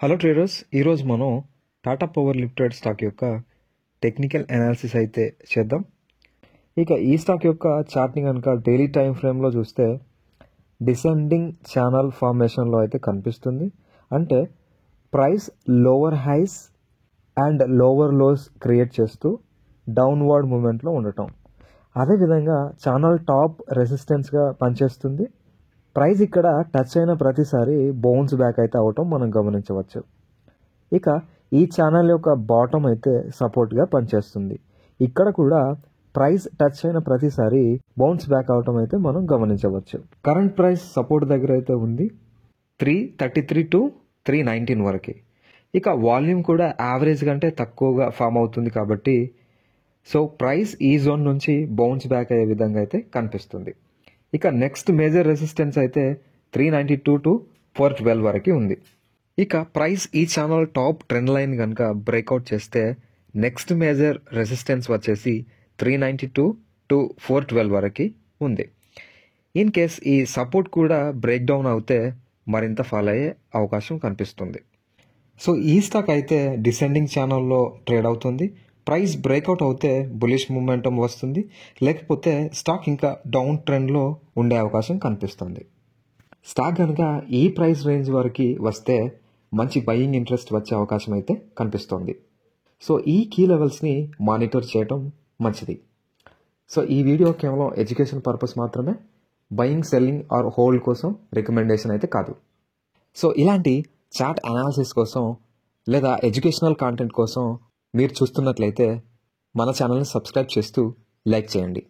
Hello traders, ఈరోజు మనం Tata power limited stock యొక్క టెక్నికల్ అనాలిసిస్ అయితే చేద్దాం. ఇక ఈ స్టాక్ యొక్క చార్ట్ని కనుక డైలీ టైం ఫ్రేమ్లో చూస్తే డిసెండింగ్ ఛానల్ ఫార్మేషన్లో అయితే కనిపిస్తుంది. అంటే price lower highs and lower lows create చేస్తూ డౌన్వర్డ్ మూమెంట్లో ఉండటం, అదేవిధంగా ఛానల్ టాప్ రెసిస్టెన్స్గా పనిచేస్తుంది. ప్రైస్ ఇక్కడ టచ్ అయిన ప్రతిసారి బౌన్స్ బ్యాక్ అయితే అవటం మనం గమనించవచ్చు. ఇక ఈ ఛానల్ యొక్క బాటమ్ అయితే సపోర్ట్గా పనిచేస్తుంది. ఇక్కడ కూడా ప్రైస్ టచ్ అయిన ప్రతిసారి బౌన్స్ బ్యాక్ అవటం అయితే మనం గమనించవచ్చు. కరెంట్ ప్రైస్ సపోర్ట్ దగ్గర అయితే ఉంది 333 to 319 వరకు. ఇక వాల్యూమ్ కూడా యావరేజ్ కంటే తక్కువగా ఫామ్ అవుతుంది కాబట్టి ప్రైస్ ఈ జోన్ నుంచి బౌన్స్ బ్యాక్ అయ్యే విధంగా అయితే కనిపిస్తుంది. ఇక నెక్స్ట్ మేజర్ రెసిస్టెన్స్ అయితే 392 to 412 వరకు ఉంది. ఇక ప్రైస్ ఈ ఛానల్ టాప్ ట్రెండ్ లైన్ కనుక బ్రేక్అవుట్ చేస్తే నెక్స్ట్ మేజర్ రెసిస్టెన్స్ వచ్చేసి 392 to 412 వరకు ఉంది. ఇన్ కేస్ ఈ సపోర్ట్ కూడా బ్రేక్ డౌన్ అవుతే మరింత ఫాల్ అయ్యే అవకాశం కనిపిస్తుంది. ఈ స్టాక్ అయితే డిసెండింగ్ ఛానల్లో ట్రేడ్ అవుతుంది. ప్రైస్ బ్రేక్అవుట్ అవుతే బులిష్ మూమెంటం వస్తుంది, లేకపోతే స్టాక్ ఇంకా డౌన్ ట్రెండ్లో ఉండే అవకాశం కనిపిస్తుంది. స్టాక్ కనుక ఈ ప్రైస్ రేంజ్ వరకు వస్తే మంచి బయింగ్ ఇంట్రెస్ట్ వచ్చే అవకాశం అయితే కనిపిస్తుంది. ఈ కీ లెవెల్స్ని మానిటర్ చేయడం మంచిది. ఈ వీడియో కేవలం ఎడ్యుకేషన్ పర్పస్ మాత్రమే, బయింగ్, సెల్లింగ్ ఆర్ హోల్డ్ కోసం రికమెండేషన్ అయితే కాదు. ఇలాంటి చార్ట్ అనాలిసిస్ కోసం లేదా ఎడ్యుకేషనల్ కాంటెంట్ కోసం మీరు చూస్తున్నట్లయితే మన ఛానల్ని సబ్స్క్రైబ్ చేస్తూ లైక్ చేయండి.